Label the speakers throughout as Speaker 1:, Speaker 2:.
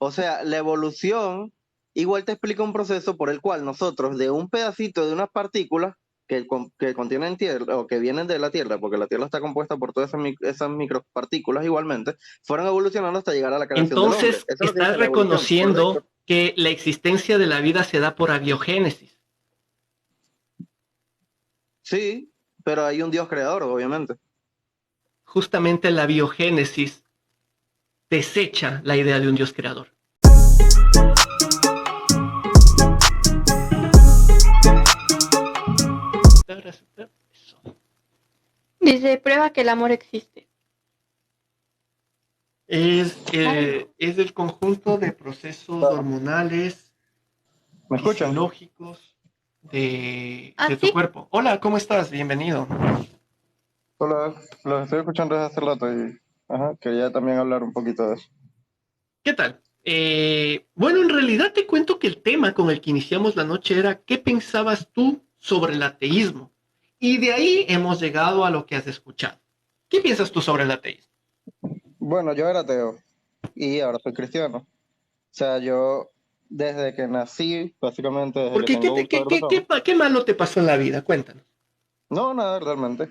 Speaker 1: O sea, la evolución igual te explica un proceso por el cual nosotros de un pedacito de unas partículas que contienen tierra o que vienen de la Tierra, porque la Tierra está compuesta por todas esas micropartículas igualmente, fueron evolucionando hasta llegar a la creación del hombre.
Speaker 2: Entonces,
Speaker 1: Eso es lo que
Speaker 2: estás
Speaker 1: dice la evolución, ¿correcto?
Speaker 2: reconociendo que la existencia de la vida se da por abiogénesis.
Speaker 1: Sí, pero hay un Dios creador, obviamente.
Speaker 2: Justamente la biogénesis desecha la idea de un Dios creador.
Speaker 3: Dice, prueba que el amor existe.
Speaker 2: Es el conjunto de procesos hormonales,
Speaker 1: ¿Me escuchan?
Speaker 2: fisiológicos de tu
Speaker 3: Sí.
Speaker 2: cuerpo. Hola, ¿cómo estás? Bienvenido.
Speaker 1: Hola, los estoy escuchando desde hace rato y quería también hablar un poquito de eso.
Speaker 2: ¿Qué tal? Bueno, en realidad te cuento que el tema con el que iniciamos la noche era ¿qué pensabas tú sobre el ateísmo? Y de ahí hemos llegado a lo que has escuchado. ¿Qué piensas tú sobre el ateísmo?
Speaker 1: Bueno, yo era ateo y ahora soy cristiano. O sea, yo desde que nací, básicamente desde
Speaker 2: ¿Por
Speaker 1: que
Speaker 2: qué?
Speaker 1: tengo uso de razón,
Speaker 2: ¿Qué malo te pasó en la vida? Cuéntanos.
Speaker 1: no, nada realmente,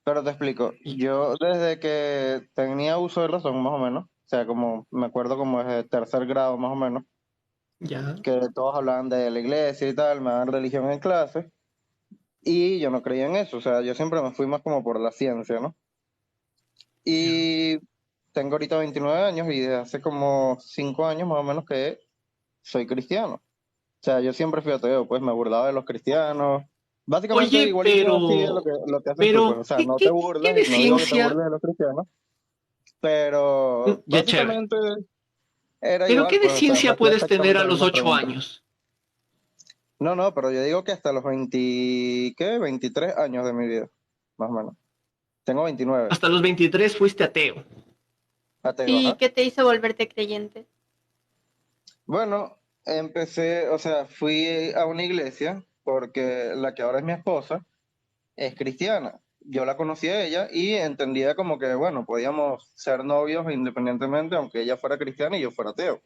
Speaker 1: pero te explico.
Speaker 2: Y-
Speaker 1: Yo desde que tenía uso de razón, más o menos, o sea, como me acuerdo como desde tercer grado, más o menos,
Speaker 2: Ya.
Speaker 1: que todos hablaban de la iglesia y tal, me daban religión en clase, y yo no creía en eso, o sea, yo siempre me fui más como por la ciencia, ¿no?
Speaker 2: Ya.
Speaker 1: Y tengo ahorita 29 años y desde hace como 5 años más o menos que soy cristiano. O sea, yo siempre fui ateo, pues me burlaba de los cristianos. Básicamente
Speaker 2: Oye,
Speaker 1: igualito así es lo que haces tú, pues. O sea,
Speaker 2: ¿qué,
Speaker 1: no te
Speaker 2: qué, qué
Speaker 1: burlas,
Speaker 2: de
Speaker 1: no digo que te
Speaker 2: ciencia?
Speaker 1: burles de los cristianos, pero
Speaker 2: Ya, chévere.
Speaker 1: básicamente era
Speaker 2: ¿Pero qué
Speaker 1: igual,
Speaker 2: de
Speaker 1: pues, o sea, me
Speaker 2: ciencia
Speaker 1: hacía
Speaker 2: puedes tener
Speaker 1: exactamente
Speaker 2: a
Speaker 1: las
Speaker 2: los
Speaker 1: mismas
Speaker 2: 8
Speaker 1: preguntas.
Speaker 2: años?
Speaker 1: No, no, pero yo digo que hasta los 20, ¿qué? 23 años de mi vida, más o menos. Tengo 29,
Speaker 2: Hasta los 23 fuiste ateo.
Speaker 1: ateo,
Speaker 3: ¿Y
Speaker 1: ajá.
Speaker 3: qué te hizo volverte creyente?
Speaker 1: Bueno, empecé, o sea, fui a una iglesia porque la que ahora es mi esposa es cristiana. Yo la conocí a ella y entendía como que, bueno, podíamos ser novios independientemente, aunque ella fuera cristiana y yo fuera ateo.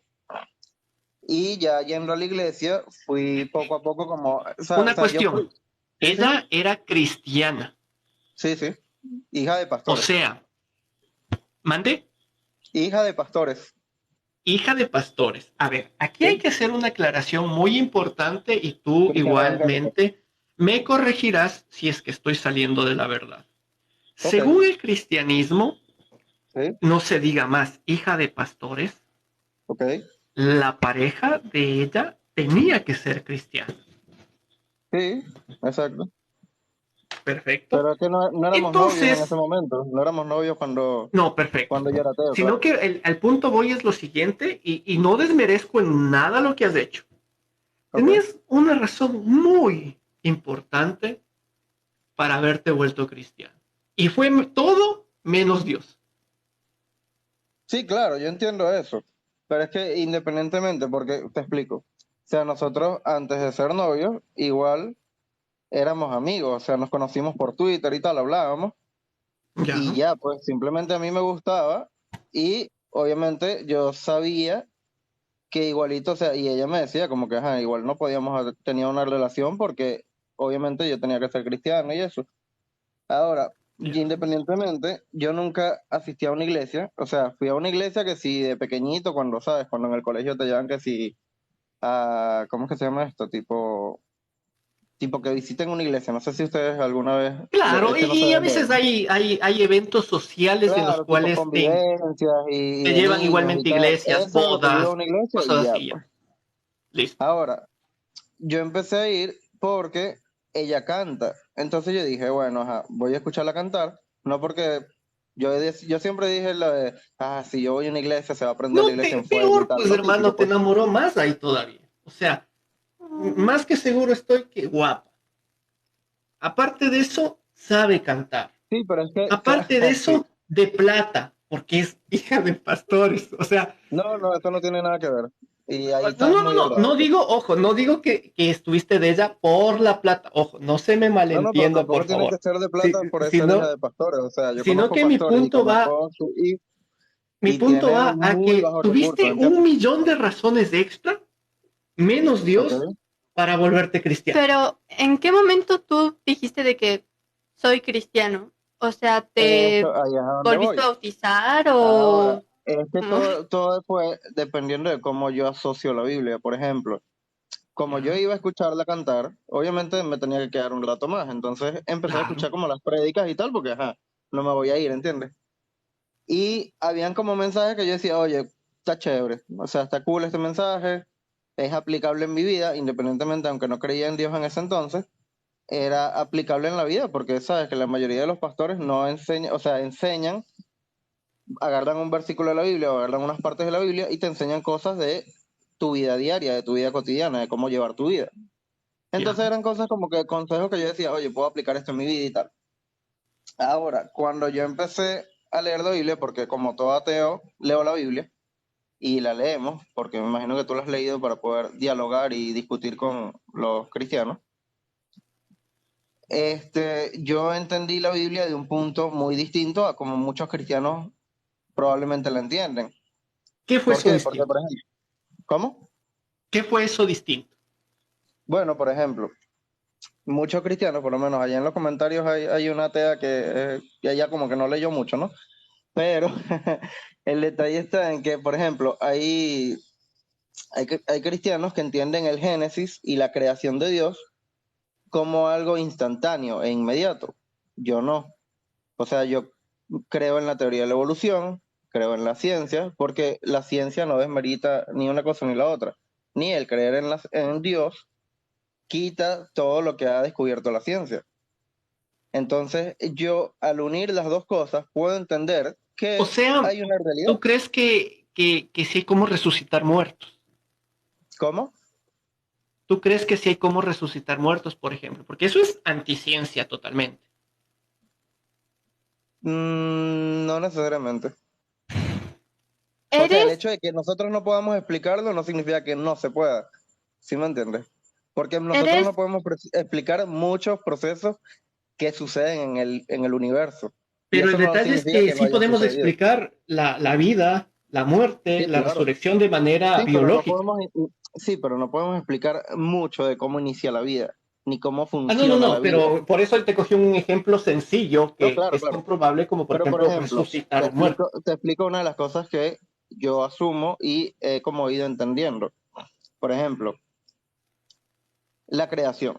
Speaker 1: Y ya yendo a la iglesia, fui poco a poco como, o
Speaker 2: Una
Speaker 1: sea, yo fui,
Speaker 2: cuestión.
Speaker 1: sí, sí,
Speaker 2: Ella era cristiana.
Speaker 1: sí, sí, hija de
Speaker 2: O
Speaker 1: pastores,
Speaker 2: sea, mande,
Speaker 1: hija de pastores,
Speaker 2: hija de pastores. A ver, aquí hay
Speaker 1: sí,
Speaker 2: que hacer una aclaración muy importante y tú
Speaker 1: cristiana evangélica.
Speaker 2: igualmente me corregirás si es que estoy saliendo de la verdad.
Speaker 1: Ok,
Speaker 2: Según el cristianismo,
Speaker 1: sí,
Speaker 2: no se diga más hija de pastores,
Speaker 1: ok,
Speaker 2: la pareja de ella tenía que ser cristiana.
Speaker 1: sí, exacto.
Speaker 2: Perfecto.
Speaker 1: Pero es que no éramos novios en ese
Speaker 2: Entonces,
Speaker 1: momento, no éramos novios
Speaker 2: no, perfecto.
Speaker 1: cuando yo era ateo,
Speaker 2: Sino
Speaker 1: claro.
Speaker 2: que el punto voy es lo siguiente, y no desmerezco en nada lo que has hecho.
Speaker 1: Ok.
Speaker 2: Tenías una razón muy importante para haberte vuelto cristiano. Y fue todo menos Dios.
Speaker 1: Sí, claro, yo entiendo eso, pero es que independientemente, porque te explico, o sea, nosotros antes de ser novios, igual éramos amigos, o sea, nos conocimos por Twitter y tal, hablábamos, y
Speaker 2: Ya.
Speaker 1: ya, pues simplemente a mí me gustaba, y obviamente yo sabía que igualito, o sea, y ella me decía como que, ajá, igual no podíamos haber tenido una relación porque obviamente yo tenía que ser cristiano y eso. Ahora, y
Speaker 2: Ya.
Speaker 1: independientemente, yo nunca asistí a una iglesia, o sea, fui a una iglesia que sí de pequeñito, cuando sabes, cuando en el colegio te llevan que sí a, ¿cómo es que se llama esto? Tipo que visiten una iglesia, no sé si ustedes alguna vez,
Speaker 2: Claro,
Speaker 1: es que no sé
Speaker 2: y a
Speaker 1: dónde
Speaker 2: veces
Speaker 1: es.
Speaker 2: hay eventos sociales en los
Speaker 1: Claro, tipo
Speaker 2: cuales
Speaker 1: convivencias y
Speaker 2: te
Speaker 1: de
Speaker 2: llevan
Speaker 1: niños y
Speaker 2: igualmente
Speaker 1: tal,
Speaker 2: iglesias,
Speaker 1: eso, o te lleva a
Speaker 2: bodas,
Speaker 1: una iglesia
Speaker 2: cosas
Speaker 1: y ya,
Speaker 2: así
Speaker 1: pues.
Speaker 2: ya. Listo.
Speaker 1: Ahora, yo empecé a ir porque ella canta. Entonces yo dije, bueno, ajá, voy a escucharla cantar. No porque yo siempre dije lo de, si yo voy a una iglesia se va a prender la
Speaker 2: No,
Speaker 1: iglesia en fuego y
Speaker 2: peor,
Speaker 1: tal,
Speaker 2: pues
Speaker 1: lo típico,
Speaker 2: hermano, te
Speaker 1: pues.
Speaker 2: enamoró más ahí todavía. O sea, más que seguro estoy que guapa. Aparte de eso, sabe cantar.
Speaker 1: Sí, pero es que,
Speaker 2: Aparte de
Speaker 1: sí.
Speaker 2: eso, de plata, porque es hija de pastores. O sea,
Speaker 1: No, no, eso no tiene nada que ver. Y ahí
Speaker 2: no,
Speaker 1: estás
Speaker 2: no, no,
Speaker 1: muy
Speaker 2: no,
Speaker 1: errado,
Speaker 2: no
Speaker 1: pues.
Speaker 2: digo, ojo, no digo que estuviste de ella por la plata. Ojo, no se me
Speaker 1: No, no, pero
Speaker 2: malentienda, por
Speaker 1: tampoco tiene que
Speaker 2: favor.
Speaker 1: ser de
Speaker 2: Si,
Speaker 1: plata por ser hija
Speaker 2: sino,
Speaker 1: de pastores. O sea, yo
Speaker 2: sino
Speaker 1: conozco
Speaker 2: que mi
Speaker 1: pastores y
Speaker 2: punto va,
Speaker 1: conozco su hijo.
Speaker 2: Mi
Speaker 1: y
Speaker 2: punto va
Speaker 1: tienen
Speaker 2: a
Speaker 1: muy
Speaker 2: que
Speaker 1: bajos recursos,
Speaker 2: tuviste
Speaker 1: ¿entiendes?
Speaker 2: 1 millón de razones extra, menos Dios,
Speaker 1: Ok.
Speaker 2: para volverte cristiano.
Speaker 3: Pero, ¿en qué momento tú dijiste de que soy cristiano? O sea, ¿te
Speaker 1: Ahí es a donde
Speaker 3: volviste
Speaker 1: voy.
Speaker 3: a bautizar
Speaker 1: Ahora,
Speaker 3: o
Speaker 1: es que
Speaker 3: cómo?
Speaker 1: todo fue dependiendo de cómo yo asocio la Biblia. Por ejemplo, como yo
Speaker 2: Ya,
Speaker 1: iba a escucharla cantar, obviamente me tenía que quedar un rato más. Entonces empecé a
Speaker 2: claro.
Speaker 1: escuchar como las prédicas y tal, porque ajá, no me voy a ir, ¿entiendes? Y habían como mensajes que yo decía, oye, está chévere, o sea, está cool este mensaje, es aplicable en mi vida, independientemente, aunque no creía en Dios en ese entonces, era aplicable en la vida, porque sabes que la mayoría de los pastores no enseñan, o sea, enseñan, agarran un versículo de la Biblia o agarran unas partes de la Biblia y te enseñan cosas de tu vida diaria, de tu vida cotidiana, de cómo llevar tu vida.
Speaker 2: Ya.
Speaker 1: Entonces eran cosas como que consejos que yo decía, oye, puedo aplicar esto en mi vida y tal. Ahora, cuando yo empecé a leer la Biblia, porque como todo ateo, leo la Biblia y la leemos, porque me imagino que tú la has leído para poder dialogar y discutir con los cristianos. Yo entendí la Biblia de un punto muy distinto a como muchos cristianos probablemente la entienden.
Speaker 2: ¿Qué fue
Speaker 1: ¿Por
Speaker 2: eso
Speaker 1: qué? Porque,
Speaker 2: distinto?
Speaker 1: por ejemplo, ¿cómo?
Speaker 2: ¿Qué fue eso distinto?
Speaker 1: Bueno, por ejemplo, muchos cristianos, por lo menos allá en los comentarios hay una atea que ella como que no leyó mucho, ¿no? Pero el detalle está en que, por ejemplo, hay cristianos que entienden el Génesis y la creación de Dios como algo instantáneo e inmediato. Yo no. O sea, yo creo en la teoría de la evolución, creo en la ciencia, porque la ciencia no desmerita ni una cosa ni la otra. Ni el creer en Dios quita todo lo que ha descubierto la ciencia. Entonces, yo al unir las dos cosas puedo entender
Speaker 2: O
Speaker 1: que
Speaker 2: sea,
Speaker 1: hay una realidad.
Speaker 2: ¿tú crees que sí hay cómo resucitar muertos?
Speaker 1: ¿Cómo?
Speaker 2: ¿Tú crees que sí hay cómo resucitar muertos, por ejemplo? Porque eso es anticiencia totalmente.
Speaker 1: No necesariamente. O sea, el
Speaker 3: ¿Eres,
Speaker 1: hecho de que nosotros no podamos explicarlo no significa que no se pueda. ¿Sí me entiendes? Porque nosotros no
Speaker 3: eres,
Speaker 1: podemos explicar muchos procesos que suceden en el universo. Y
Speaker 2: Pero el
Speaker 1: eso no
Speaker 2: detalle es
Speaker 1: significa
Speaker 2: que
Speaker 1: que no
Speaker 2: sí
Speaker 1: hayan
Speaker 2: podemos
Speaker 1: sucedido.
Speaker 2: explicar la vida, la muerte,
Speaker 1: Sí,
Speaker 2: la
Speaker 1: claro.
Speaker 2: resurrección de manera
Speaker 1: Sí, pero no
Speaker 2: biológica.
Speaker 1: podemos, sí, pero no podemos explicar mucho de cómo inicia la vida, ni cómo
Speaker 2: Ah, no, no,
Speaker 1: funciona la
Speaker 2: no,
Speaker 1: vida.
Speaker 2: pero por eso te cogí un ejemplo sencillo
Speaker 1: No,
Speaker 2: que
Speaker 1: claro,
Speaker 2: es
Speaker 1: claro.
Speaker 2: comprobable, como por
Speaker 1: Pero, por
Speaker 2: ejemplo
Speaker 1: ejemplo,
Speaker 2: resucitar un muerto.
Speaker 1: te explico una de las cosas que yo asumo y he como ido entendiendo. Por ejemplo, la creación.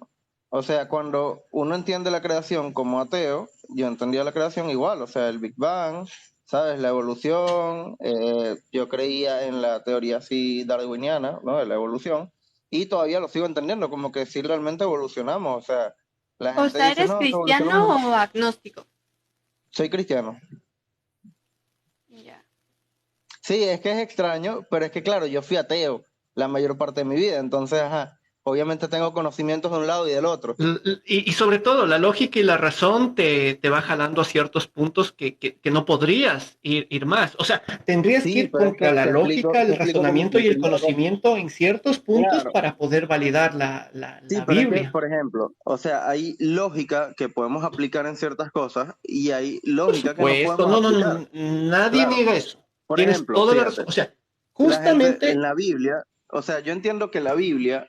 Speaker 1: O sea, cuando uno entiende la creación como ateo, yo entendía la creación igual, o sea, el Big Bang, ¿sabes? La evolución, yo creía en la teoría así darwiniana, ¿no? De la evolución, y todavía lo sigo entendiendo, como que sí realmente evolucionamos, o sea, la
Speaker 3: o
Speaker 1: gente
Speaker 3: sea,
Speaker 1: dice,
Speaker 3: eres
Speaker 1: no, que evolucionamos.
Speaker 3: cristiano o agnóstico?
Speaker 1: Soy cristiano.
Speaker 3: Ya.
Speaker 1: Sí, es que es extraño, pero es que claro, yo fui ateo la mayor parte de mi vida, entonces, ajá, obviamente tengo conocimientos de un lado y del otro.
Speaker 2: Y sobre todo, la lógica y la razón te va jalando a ciertos puntos que no podrías ir más. O sea, tendrías que
Speaker 1: Sí,
Speaker 2: ir
Speaker 1: pero es
Speaker 2: contra
Speaker 1: que
Speaker 2: la lógica,
Speaker 1: te
Speaker 2: el
Speaker 1: explico como
Speaker 2: razonamiento y el
Speaker 1: funciona la cosa.
Speaker 2: conocimiento en ciertos puntos
Speaker 1: Claro,
Speaker 2: para poder validar
Speaker 1: sí,
Speaker 2: la
Speaker 1: pero es que,
Speaker 2: Biblia.
Speaker 1: por ejemplo, o sea, hay lógica que podemos aplicar en ciertas cosas y hay
Speaker 2: Por
Speaker 1: lógica que no
Speaker 2: supuesto,
Speaker 1: podemos
Speaker 2: no, no,
Speaker 1: aplicar.
Speaker 2: no, nadie
Speaker 1: Claro,
Speaker 2: niega eso.
Speaker 1: por
Speaker 2: Tienes
Speaker 1: ejemplo,
Speaker 2: toda la razón.
Speaker 1: fíjate,
Speaker 2: O sea,
Speaker 1: la gente en
Speaker 2: justamente,
Speaker 1: la Biblia, o sea, yo entiendo que la Biblia,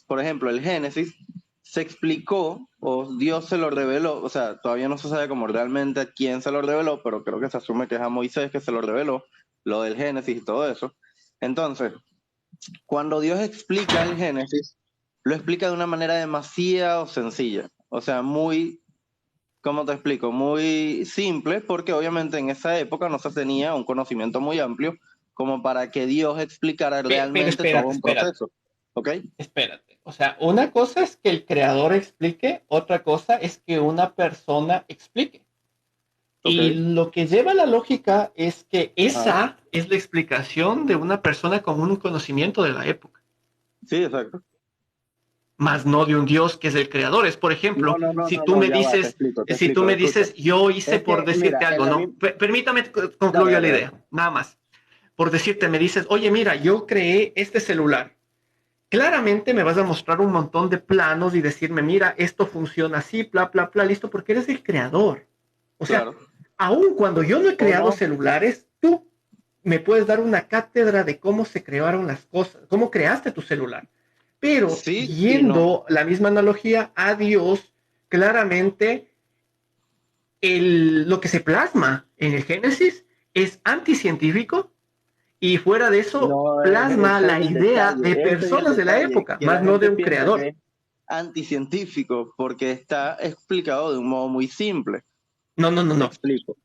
Speaker 1: por ejemplo, el Génesis, se explicó o Dios se lo reveló, o sea, todavía no se sabe como realmente a quién se lo reveló, pero creo que se asume que es a Moisés que se lo reveló, lo del Génesis y todo eso. Entonces, cuando Dios explica el Génesis, lo explica de una manera demasiado sencilla. O sea, muy, ¿cómo te explico? Muy simple, porque obviamente en esa época no se tenía un conocimiento muy amplio como para que Dios explicara
Speaker 2: pero
Speaker 1: realmente todo
Speaker 2: espérate,
Speaker 1: un
Speaker 2: espérate,
Speaker 1: proceso. ¿Ok?
Speaker 2: espérate. O sea, una cosa es que el creador explique, otra cosa es que una persona explique.
Speaker 1: Ok.
Speaker 2: Y lo que lleva la lógica es que
Speaker 1: Ajá.
Speaker 2: esa es la explicación de una persona con un conocimiento de la época,
Speaker 1: Sí, exacto.
Speaker 2: más no de un Dios que es el creador. Es, por ejemplo, si tú
Speaker 1: No,
Speaker 2: me
Speaker 1: ya va,
Speaker 2: dices,
Speaker 1: te explico, escucha.
Speaker 2: yo hice
Speaker 1: Es que,
Speaker 2: por decirte
Speaker 1: mira, en
Speaker 2: algo,
Speaker 1: la
Speaker 2: ¿no?
Speaker 1: Biblia,
Speaker 2: Permítame
Speaker 1: dale,
Speaker 2: concluyo la
Speaker 1: dale, dale.
Speaker 2: idea, nada más. Por decirte, me dices, oye, mira, yo creé este celular. Claramente me vas a mostrar un montón de planos y decirme, mira, esto funciona así, bla, bla, bla, listo, porque eres el creador. O sea,
Speaker 1: Claro.
Speaker 2: aun cuando yo no he
Speaker 1: ¿O
Speaker 2: creado
Speaker 1: no?
Speaker 2: celulares, tú me puedes dar una cátedra de cómo se crearon las cosas, cómo creaste tu celular. Pero
Speaker 1: Sí y no.
Speaker 2: yendo la misma analogía a Dios, claramente lo que se plasma en el Génesis es anticientífico y fuera de eso
Speaker 1: No,
Speaker 2: plasma
Speaker 1: ese
Speaker 2: la
Speaker 1: es el
Speaker 2: idea
Speaker 1: detalle,
Speaker 2: de
Speaker 1: ese es el
Speaker 2: personas de la
Speaker 1: detalle,
Speaker 2: época,
Speaker 1: que
Speaker 2: más
Speaker 1: la
Speaker 2: no de
Speaker 1: gente
Speaker 2: un
Speaker 1: piensa que
Speaker 2: creador.
Speaker 1: es anticientífico porque está explicado de un modo muy simple.
Speaker 2: No, no, no,
Speaker 1: Te
Speaker 2: no.
Speaker 1: explico.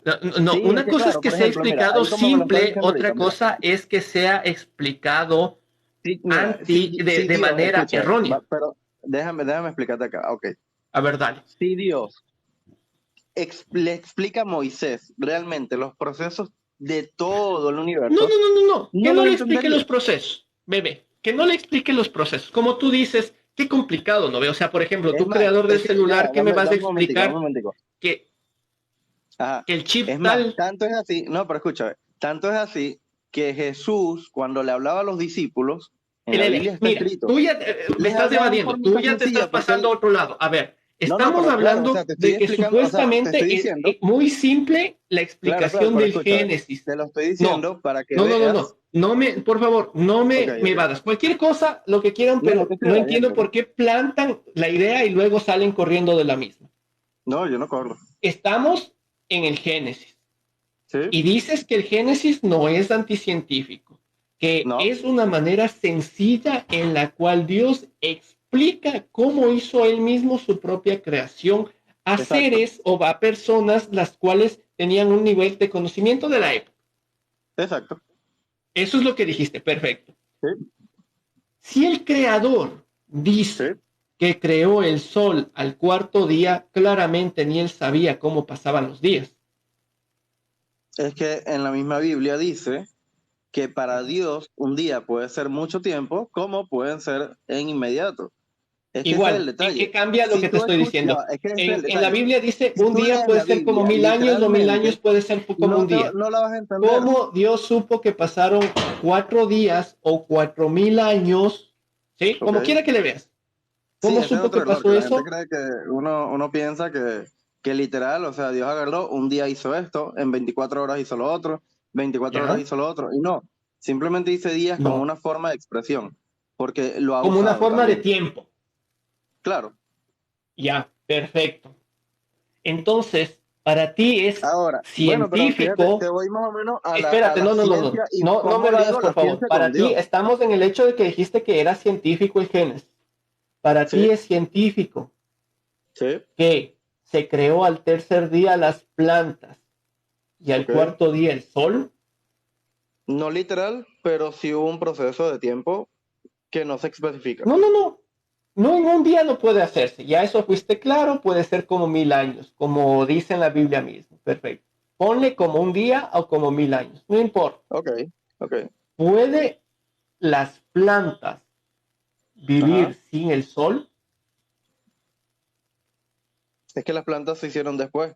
Speaker 2: No, no,
Speaker 1: Sí, es
Speaker 2: una
Speaker 1: que
Speaker 2: cosa es
Speaker 1: claro,
Speaker 2: que
Speaker 1: por
Speaker 2: sea
Speaker 1: ejemplo, mira,
Speaker 2: explicado
Speaker 1: ahí como me lo estás
Speaker 2: simple,
Speaker 1: diciendo
Speaker 2: otra
Speaker 1: ahorita, mira,
Speaker 2: cosa es que sea explicado
Speaker 1: sí, mira,
Speaker 2: de
Speaker 1: Dios,
Speaker 2: manera
Speaker 1: escucha,
Speaker 2: errónea.
Speaker 1: pero déjame explicarte acá, ok.
Speaker 2: A ver, dale.
Speaker 1: Si Dios le explica a Moisés realmente los procesos de todo el
Speaker 2: No, no,
Speaker 1: universo,
Speaker 2: no, no, no. Que
Speaker 1: no
Speaker 2: no
Speaker 1: los
Speaker 2: le explique los
Speaker 1: entendería.
Speaker 2: procesos, bebé. Que no le explique los procesos. Como tú dices, qué complicado, ¿no ve? O sea, por ejemplo,
Speaker 1: Es
Speaker 2: tú
Speaker 1: más,
Speaker 2: creador del
Speaker 1: es que, ya,
Speaker 2: celular, ¿qué me vas a
Speaker 1: dame un momentico, dame un
Speaker 2: explicar
Speaker 1: momentico.
Speaker 2: que,
Speaker 1: Ajá.
Speaker 2: que el chip
Speaker 1: Es más,
Speaker 2: tal,
Speaker 1: tanto es así, no, pero escúchame, tanto es así que Jesús, cuando le hablaba a los discípulos, en la Biblia está
Speaker 2: Mira,
Speaker 1: escrito,
Speaker 2: tú ya me
Speaker 1: les
Speaker 2: estás
Speaker 1: hablaba en
Speaker 2: evadiendo, tú
Speaker 1: formita
Speaker 2: ya te estás
Speaker 1: sencilla, porque
Speaker 2: pasando a
Speaker 1: él,
Speaker 2: otro lado. A ver,
Speaker 1: no,
Speaker 2: estamos
Speaker 1: pero claro, o sea,
Speaker 2: hablando
Speaker 1: te estoy
Speaker 2: de que
Speaker 1: explicando, o sea, te estoy
Speaker 2: supuestamente es
Speaker 1: diciendo,
Speaker 2: muy simple la
Speaker 1: claro,
Speaker 2: explicación
Speaker 1: pero
Speaker 2: del
Speaker 1: escúchame,
Speaker 2: Génesis.
Speaker 1: te lo estoy
Speaker 2: No,
Speaker 1: diciendo para que
Speaker 2: no, no, no,
Speaker 1: veas,
Speaker 2: no. No me, por favor, no
Speaker 1: ok,
Speaker 2: me
Speaker 1: ok,
Speaker 2: evadas. Cualquier cosa, lo que quieran,
Speaker 1: no, no te
Speaker 2: pero
Speaker 1: estoy
Speaker 2: no entiendo
Speaker 1: evadiendo,
Speaker 2: por qué plantan la idea y luego salen corriendo de la misma.
Speaker 1: no, yo no corro,
Speaker 2: Estamos en el Génesis
Speaker 1: ¿sí?
Speaker 2: y dices que el Génesis no es anticientífico, que
Speaker 1: No,
Speaker 2: es una manera sencilla en la cual Dios explica cómo hizo él mismo su propia creación a
Speaker 1: exacto,
Speaker 2: seres o a personas las cuales tenían un nivel de conocimiento de la época.
Speaker 1: exacto,
Speaker 2: Eso es lo que dijiste, perfecto.
Speaker 1: sí,
Speaker 2: Si el creador
Speaker 1: sí.
Speaker 2: dice que creó el sol al cuarto día, claramente ni él sabía cómo pasaban los días.
Speaker 1: Es que en la misma Biblia dice que para
Speaker 2: Ajá.
Speaker 1: Dios un día puede ser mucho tiempo, como pueden ser en inmediato. Es que ese es el
Speaker 2: Igual, ¿en qué
Speaker 1: detalle.
Speaker 2: cambia lo
Speaker 1: Si
Speaker 2: que te
Speaker 1: tú
Speaker 2: estoy
Speaker 1: escuchas, ya
Speaker 2: diciendo?
Speaker 1: va, es que ese es el
Speaker 2: En la
Speaker 1: detalle.
Speaker 2: Biblia dice
Speaker 1: Si
Speaker 2: un
Speaker 1: tú
Speaker 2: día
Speaker 1: lees
Speaker 2: puede
Speaker 1: la
Speaker 2: ser como
Speaker 1: Biblia
Speaker 2: 1000 años o 1000 años
Speaker 1: literalmente,
Speaker 2: puede ser como un día.
Speaker 1: no la vas a entender.
Speaker 2: ¿Cómo Dios supo que pasaron 4 días o 4000 años? ¿Sí?
Speaker 1: ¿Ok?
Speaker 2: Como quiera que le veas.
Speaker 1: Sí,
Speaker 2: ¿Cómo
Speaker 1: ese es
Speaker 2: supo que
Speaker 1: otro error, que
Speaker 2: pasó
Speaker 1: la gente
Speaker 2: eso?
Speaker 1: cree que uno piensa que literal, o sea, Dios agarró, un día hizo esto, en 24 horas hizo lo otro, 24 horas
Speaker 2: ¿Ya?
Speaker 1: hizo lo otro, y no, simplemente dice días como
Speaker 2: No,
Speaker 1: una forma de expresión, porque lo ha
Speaker 2: como una
Speaker 1: usado
Speaker 2: forma de
Speaker 1: también.
Speaker 2: tiempo.
Speaker 1: Claro.
Speaker 2: Ya, perfecto. Entonces, para ti es
Speaker 1: Ahora, bueno, pero fíjate, te
Speaker 2: científico.
Speaker 1: voy más o menos a
Speaker 2: Espérate,
Speaker 1: la
Speaker 2: no, no, no, no,
Speaker 1: ciencia y
Speaker 2: no, no me
Speaker 1: cómo
Speaker 2: vayas,
Speaker 1: ligo
Speaker 2: por
Speaker 1: la
Speaker 2: favor.
Speaker 1: ciencia con
Speaker 2: Para ti
Speaker 1: Dios.
Speaker 2: estamos en el hecho de que dijiste que era científico el Génesis. Para ti
Speaker 1: Sí,
Speaker 2: es científico
Speaker 1: sí,
Speaker 2: que se creó al tercer día las plantas y al
Speaker 1: ok.
Speaker 2: cuarto día el sol.
Speaker 1: No literal, pero sí hubo un proceso de tiempo que no se especifica.
Speaker 2: No, no, no. No, en un día no puede hacerse. Ya eso fuiste claro, puede ser como 1000 años, como dice en la Biblia mismo. Perfecto. Ponle como un día o como 1000 años. No importa.
Speaker 1: Ok, ok.
Speaker 2: ¿Puede las plantas vivir
Speaker 1: Ajá.
Speaker 2: sin el sol?
Speaker 1: Es que las plantas se hicieron después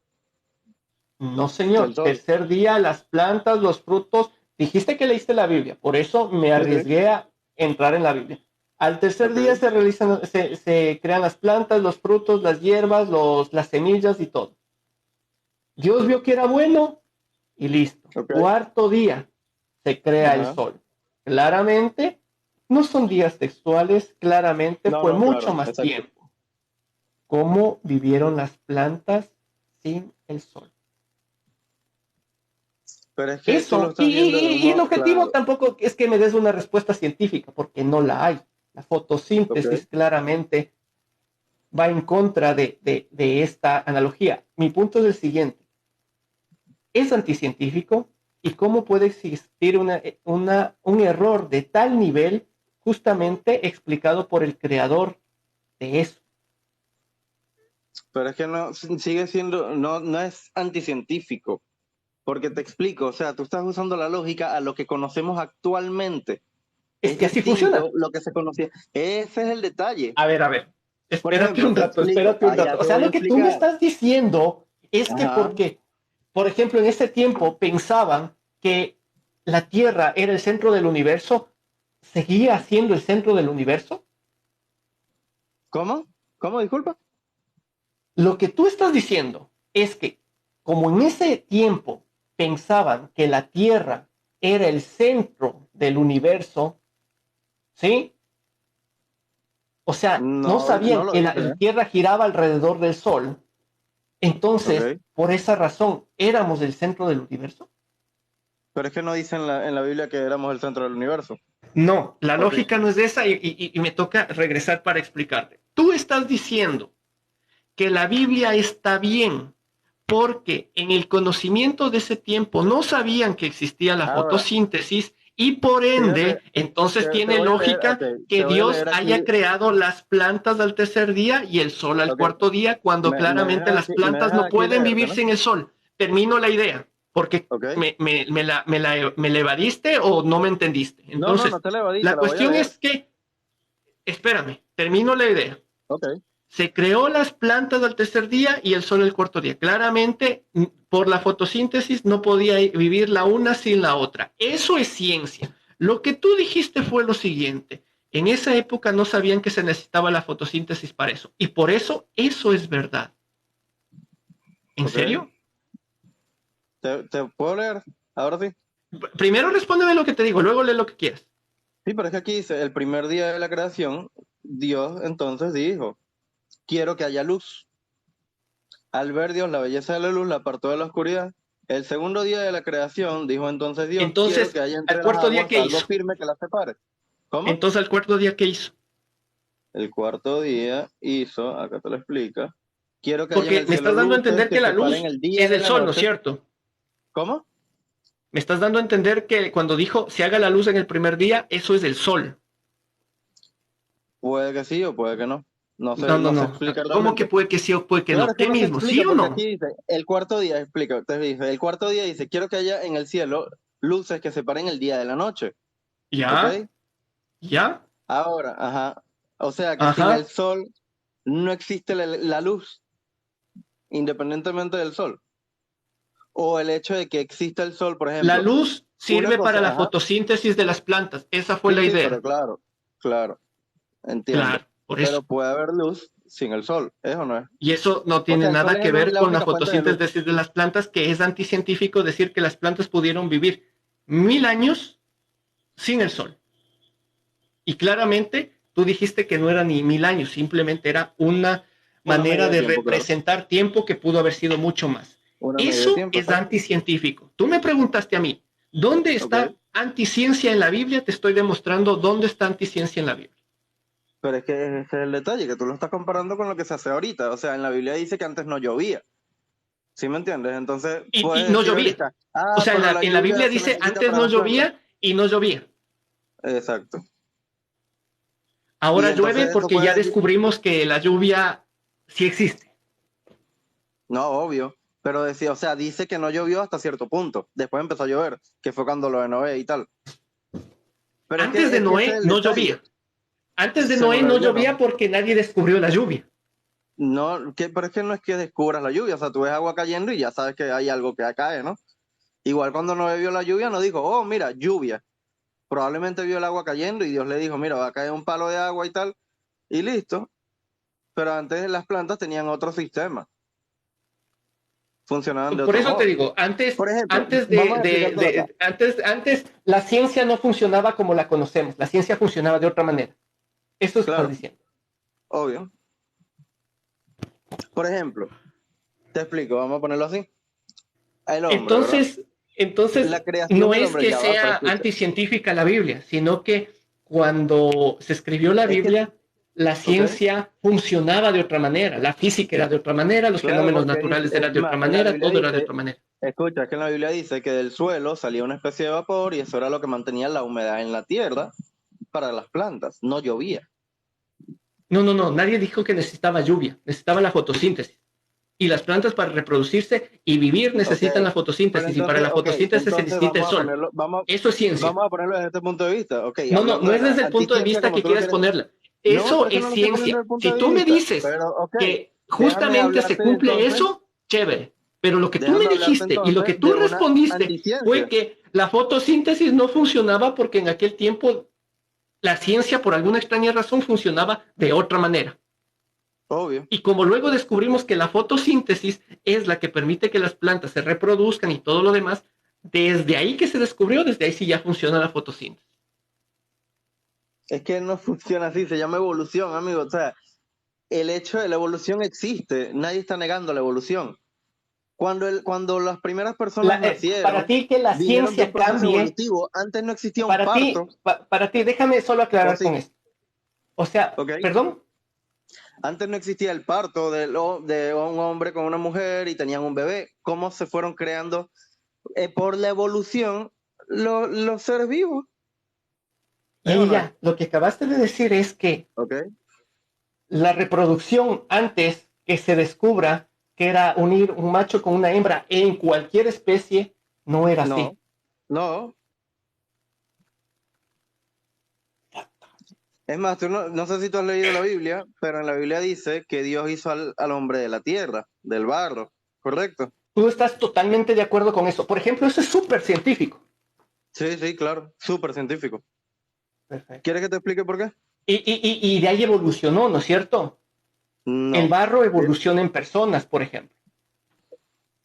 Speaker 2: No,
Speaker 1: del
Speaker 2: señor.
Speaker 1: sol.
Speaker 2: Tercer día, las plantas, los frutos. Dijiste que leíste la Biblia, por eso me
Speaker 1: Sí, sí.
Speaker 2: arriesgué a entrar en la Biblia. Al tercer
Speaker 1: Ok,
Speaker 2: día se crean las plantas, los frutos, las hierbas, las semillas y todo. Dios vio que era bueno y listo.
Speaker 1: ok.
Speaker 2: Cuarto día se crea el
Speaker 1: Ajá.
Speaker 2: sol. Claramente, no son días textuales, claramente
Speaker 1: No,
Speaker 2: fue
Speaker 1: no,
Speaker 2: mucho
Speaker 1: claro,
Speaker 2: más
Speaker 1: exacto.
Speaker 2: tiempo. ¿Cómo vivieron las plantas sin el sol?
Speaker 1: Pero es que tú lo
Speaker 2: Eso,
Speaker 1: estás viendo de un
Speaker 2: y el
Speaker 1: modo,
Speaker 2: objetivo
Speaker 1: claro.
Speaker 2: tampoco es que me des una respuesta científica, porque no la hay. La
Speaker 1: Ok.
Speaker 2: fotosíntesis claramente va en contra de esta analogía. Mi punto es el siguiente. ¿Es anticientífico? ¿Y cómo puede existir un error de tal nivel justamente explicado por el creador de eso?
Speaker 1: Pero es que no, sigue siendo, no, no es anticientífico. Porque te explico, o sea, tú estás usando la lógica a lo que conocemos actualmente.
Speaker 2: Es
Speaker 1: Es
Speaker 2: que así funciona.
Speaker 1: distinto lo que se conocía. Ese es el detalle.
Speaker 2: A ver,
Speaker 1: Por
Speaker 2: espérate
Speaker 1: ejemplo,
Speaker 2: un
Speaker 1: te
Speaker 2: rato,
Speaker 1: explico.
Speaker 2: espérate un
Speaker 1: Ya
Speaker 2: rato. O
Speaker 1: te
Speaker 2: sea,
Speaker 1: voy a
Speaker 2: lo que tú me
Speaker 1: explicar.
Speaker 2: estás diciendo es que
Speaker 1: Ajá.
Speaker 2: porque, por ejemplo, en ese tiempo pensaban que la Tierra era el centro del universo, ¿seguía siendo el centro del universo?
Speaker 1: ¿Cómo? ¿Cómo? Disculpa.
Speaker 2: Lo que tú estás diciendo es que, como en ese tiempo pensaban que la Tierra era el centro del universo, ¿sí? O sea, no
Speaker 1: No, no
Speaker 2: sabían
Speaker 1: lo
Speaker 2: que
Speaker 1: dice,
Speaker 2: la
Speaker 1: ¿eh?
Speaker 2: Tierra giraba alrededor del Sol. Entonces,
Speaker 1: Ok.
Speaker 2: por esa razón, ¿éramos el centro del universo?
Speaker 1: Pero es que no dice en la Biblia que éramos el centro del universo.
Speaker 2: No, la
Speaker 1: ¿O sí?
Speaker 2: lógica no es esa y me toca regresar para explicarte. Tú estás diciendo que la Biblia está bien porque en el conocimiento de ese tiempo no sabían que existía la
Speaker 1: Ahora,
Speaker 2: fotosíntesis y por
Speaker 1: fíjate,
Speaker 2: ende, entonces
Speaker 1: te
Speaker 2: tiene
Speaker 1: voy a leer, ok,
Speaker 2: lógica que
Speaker 1: te voy a
Speaker 2: Dios
Speaker 1: leer aquí,
Speaker 2: haya creado las plantas al tercer día y el sol al
Speaker 1: ok,
Speaker 2: cuarto día, cuando claramente las
Speaker 1: me
Speaker 2: plantas
Speaker 1: dejas
Speaker 2: no
Speaker 1: aquí
Speaker 2: pueden
Speaker 1: leerte,
Speaker 2: vivir
Speaker 1: ¿no?
Speaker 2: sin el sol. Termino la idea, porque
Speaker 1: Ok.
Speaker 2: me la evadiste o no me entendiste.
Speaker 1: No, no, no
Speaker 2: Entonces,
Speaker 1: te la evadí, te
Speaker 2: la
Speaker 1: la voy a
Speaker 2: cuestión
Speaker 1: leer.
Speaker 2: es que, espérame, termino la idea.
Speaker 1: Ok,
Speaker 2: Se creó las plantas al tercer día y el sol el cuarto día. Claramente, por la fotosíntesis no podía vivir la una sin la otra. Eso es ciencia. Lo que tú dijiste fue lo siguiente. En esa época no sabían que se necesitaba la fotosíntesis para eso. Y por eso, eso es verdad. ¿En
Speaker 1: ok.
Speaker 2: serio?
Speaker 1: ¿Te puedo leer? Ahora sí.
Speaker 2: Primero respóndeme lo que te digo, luego lee lo que quieras.
Speaker 1: Sí, pero es que aquí dice, el primer día de la creación, Dios entonces dijo, quiero que haya luz. Al ver Dios la belleza de la luz, la apartó de la oscuridad. El segundo día de la creación, dijo entonces Dios, quiero
Speaker 2: Entonces,
Speaker 1: que haya
Speaker 2: al
Speaker 1: entre las
Speaker 2: cuarto día,
Speaker 1: aguas
Speaker 2: ¿qué
Speaker 1: algo
Speaker 2: hizo?
Speaker 1: firme que las separe. ¿Cómo?
Speaker 2: Entonces, al cuarto día, ¿qué hizo?
Speaker 1: El cuarto día hizo, acá te lo explica, quiero que haya en
Speaker 2: Porque
Speaker 1: el
Speaker 2: me
Speaker 1: cielo
Speaker 2: estás dando a
Speaker 1: luces
Speaker 2: entender
Speaker 1: que
Speaker 2: que la
Speaker 1: separen
Speaker 2: luz
Speaker 1: el día
Speaker 2: es
Speaker 1: de
Speaker 2: el
Speaker 1: la
Speaker 2: sol, ¿no es
Speaker 1: noche.
Speaker 2: cierto?
Speaker 1: ¿Cómo?
Speaker 2: Me estás dando a entender que cuando dijo se haga la luz en el primer día, eso es el sol.
Speaker 1: Puede que sí o puede que no.
Speaker 2: No, no,
Speaker 1: No se
Speaker 2: no.
Speaker 1: explica
Speaker 2: ¿Cómo que
Speaker 1: realmente.
Speaker 2: puede que sí o puede que
Speaker 1: Claro,
Speaker 2: no?
Speaker 1: es que
Speaker 2: ¿Qué
Speaker 1: no se
Speaker 2: mismo? ¿Sí
Speaker 1: explica
Speaker 2: o
Speaker 1: porque
Speaker 2: no?
Speaker 1: aquí dice, el cuarto día, explica, te dice, el cuarto día dice, quiero que haya en el cielo luces que separen el día de la noche, ¿ok?
Speaker 2: ¿Ya? ¿Ya?
Speaker 1: Ahora, ajá, o sea que sin el
Speaker 2: Ajá.
Speaker 1: sol no existe la luz, independientemente del sol. O el hecho de que exista el sol, por
Speaker 2: La
Speaker 1: ejemplo,
Speaker 2: luz
Speaker 1: una
Speaker 2: sirve para
Speaker 1: cosa,
Speaker 2: la
Speaker 1: ajá,
Speaker 2: fotosíntesis de las plantas. Esa fue
Speaker 1: sí,
Speaker 2: la
Speaker 1: sí, pero
Speaker 2: idea.
Speaker 1: claro, claro, entiendo.
Speaker 2: Claro, por
Speaker 1: Pero
Speaker 2: eso.
Speaker 1: puede haber luz sin el sol, ¿eso no es?
Speaker 2: Y eso no
Speaker 1: O
Speaker 2: tiene
Speaker 1: sea, el sol
Speaker 2: nada
Speaker 1: es
Speaker 2: que ver
Speaker 1: la
Speaker 2: con la
Speaker 1: única fuente de luz.
Speaker 2: fotosíntesis de las plantas, que es anticientífico decir que las plantas pudieron vivir 1000 años sin el sol. Y claramente tú dijiste que no era ni 1000 años, simplemente era una
Speaker 1: Una
Speaker 2: manera
Speaker 1: medida de
Speaker 2: de
Speaker 1: tiempo, claro.
Speaker 2: representar tiempo que pudo haber sido mucho más.
Speaker 1: Una medida de
Speaker 2: Eso
Speaker 1: tiempo,
Speaker 2: es
Speaker 1: exacto.
Speaker 2: anticientífico. Tú me preguntaste a mí, ¿dónde
Speaker 1: Ok.
Speaker 2: está anticiencia en la Biblia? Te estoy demostrando dónde está anticiencia en la Biblia.
Speaker 1: Pero es que ese es el detalle, que tú lo estás comparando con lo que se hace ahorita. O sea, en la Biblia dice que antes no llovía. ¿Sí me entiendes? Entonces
Speaker 2: Y
Speaker 1: puedes
Speaker 2: no
Speaker 1: decir
Speaker 2: llovía.
Speaker 1: ahorita,
Speaker 2: O
Speaker 1: ah,
Speaker 2: sea,
Speaker 1: pero la
Speaker 2: en la
Speaker 1: lluvia
Speaker 2: Biblia
Speaker 1: se
Speaker 2: dice,
Speaker 1: necesita
Speaker 2: antes
Speaker 1: para
Speaker 2: no
Speaker 1: las plantas.
Speaker 2: llovía y no llovía.
Speaker 1: Exacto. Y
Speaker 2: Ahora llueve
Speaker 1: entonces eso
Speaker 2: porque ya
Speaker 1: puede decir,
Speaker 2: descubrimos que la lluvia sí existe.
Speaker 1: no, obvio. Pero decía, o sea, dice que no llovió hasta cierto punto. Después empezó a llover, que fue cuando lo de Noé y tal. Pero
Speaker 2: Antes de
Speaker 1: es que ese es
Speaker 2: Noé
Speaker 1: el
Speaker 2: no
Speaker 1: detalle,
Speaker 2: llovía. Antes de Noé
Speaker 1: según la
Speaker 2: no
Speaker 1: Biblia, no.
Speaker 2: llovía porque nadie descubrió la lluvia.
Speaker 1: No, pero es que no es que descubras la lluvia, o sea, tú ves agua cayendo y ya sabes que hay algo que cae, ¿no? Igual cuando Noé vio la lluvia, no dijo, oh, mira, lluvia. Probablemente vio el agua cayendo y Dios le dijo, mira, va a caer un palo de agua y tal, y listo. Pero antes las plantas tenían otro sistema, funcionaban de
Speaker 2: Por
Speaker 1: otro
Speaker 2: eso te
Speaker 1: modo.
Speaker 2: digo,
Speaker 1: Por ejemplo, vamos a explicártelo acá.
Speaker 2: antes la ciencia no funcionaba como la conocemos, la ciencia funcionaba de otra manera. Eso es lo que estás
Speaker 1: Claro,
Speaker 2: diciendo.
Speaker 1: obvio. Por ejemplo, te explico, vamos a ponerlo así. El hombre, ¿verdad?
Speaker 2: Entonces, entonces
Speaker 1: La creación
Speaker 2: no
Speaker 1: del
Speaker 2: es
Speaker 1: hombre
Speaker 2: que
Speaker 1: ya va, pero
Speaker 2: sea
Speaker 1: escucha.
Speaker 2: anticientífica la Biblia, sino que cuando se escribió la
Speaker 1: Es que,
Speaker 2: Biblia, la
Speaker 1: ok,
Speaker 2: ciencia funcionaba de otra manera, la física era de otra manera, los
Speaker 1: claro,
Speaker 2: fenómenos
Speaker 1: porque dice,
Speaker 2: naturales
Speaker 1: es
Speaker 2: eran de otra
Speaker 1: más, en la
Speaker 2: manera,
Speaker 1: Biblia
Speaker 2: todo era de
Speaker 1: dice,
Speaker 2: otra manera.
Speaker 1: escucha, es que en la Biblia dice que del suelo salía una especie de vapor y eso era lo que mantenía la humedad en la tierra para las plantas, no llovía.
Speaker 2: No, no, no, nadie dijo que necesitaba lluvia, necesitaba la fotosíntesis. Y las plantas para reproducirse y vivir
Speaker 1: Ok,
Speaker 2: necesitan la
Speaker 1: pero
Speaker 2: fotosíntesis y para
Speaker 1: entonces,
Speaker 2: la
Speaker 1: ok,
Speaker 2: fotosíntesis se
Speaker 1: entonces
Speaker 2: necesita el sol. Eso es ciencia.
Speaker 1: vamos a ponerlo desde este punto de vista. Ok,
Speaker 2: No, no,
Speaker 1: hablando
Speaker 2: no
Speaker 1: de
Speaker 2: es
Speaker 1: la
Speaker 2: desde el punto de
Speaker 1: anticiencia
Speaker 2: vista
Speaker 1: como
Speaker 2: que
Speaker 1: tú lo
Speaker 2: quieras
Speaker 1: quieres.
Speaker 2: ponerla.
Speaker 1: No,
Speaker 2: Eso
Speaker 1: pero es que
Speaker 2: es
Speaker 1: no lo estoy poniendo
Speaker 2: ciencia.
Speaker 1: desde el punto
Speaker 2: Si
Speaker 1: de
Speaker 2: tú me
Speaker 1: vista.
Speaker 2: dices
Speaker 1: Pero, ok,
Speaker 2: que
Speaker 1: déjame
Speaker 2: justamente se
Speaker 1: hablarte
Speaker 2: cumple
Speaker 1: entonces,
Speaker 2: eso, chévere. Pero lo que tú me
Speaker 1: déjame hablarte
Speaker 2: dijiste y lo
Speaker 1: entonces
Speaker 2: que tú
Speaker 1: de una
Speaker 2: respondiste fue
Speaker 1: anticiencia.
Speaker 2: que la fotosíntesis no funcionaba porque en aquel tiempo la ciencia, por alguna extraña razón, funcionaba de otra manera.
Speaker 1: Obvio.
Speaker 2: Y como luego descubrimos que la fotosíntesis es la que permite que las plantas se reproduzcan y todo lo demás, Desde ahí que se descubrió, desde ahí sí ya funciona la fotosíntesis.
Speaker 1: Es que no funciona así, se llama evolución, amigo. O sea, el hecho de la evolución existe, nadie está negando la evolución. Cuando las primeras personas
Speaker 2: Para
Speaker 1: nacieron,
Speaker 2: ti que la
Speaker 1: vinieron de un
Speaker 2: ciencia
Speaker 1: proceso
Speaker 2: cambie,
Speaker 1: evolutivo. Antes no existía un parto,
Speaker 2: para ti, déjame solo
Speaker 1: o
Speaker 2: aclarar con
Speaker 1: sí,
Speaker 2: esto. O sea,
Speaker 1: ¿ok?
Speaker 2: perdón,
Speaker 1: Antes no existía el parto de un hombre con una mujer y tenían un bebé. ¿Cómo se fueron creando por la evolución los seres vivos?
Speaker 2: y
Speaker 1: ¿Es o
Speaker 2: ahí
Speaker 1: no es?
Speaker 2: ya, lo que acabaste de decir es que
Speaker 1: ¿Ok?
Speaker 2: la reproducción antes que se descubra que era unir un macho con una hembra en cualquier especie, no era
Speaker 1: No,
Speaker 2: así.
Speaker 1: no. Es más, tú no sé si tú has leído la Biblia, pero en la Biblia dice que Dios hizo al hombre de la tierra, del barro, ¿correcto?
Speaker 2: Tú estás totalmente de acuerdo con eso. Por ejemplo, eso es súper científico.
Speaker 1: Sí, sí, claro, súper científico.
Speaker 2: Perfecto.
Speaker 1: ¿Quieres que te explique por qué?
Speaker 2: Y de ahí evolucionó, ¿no es cierto? El
Speaker 1: No.
Speaker 2: barro evoluciona en personas, por ejemplo.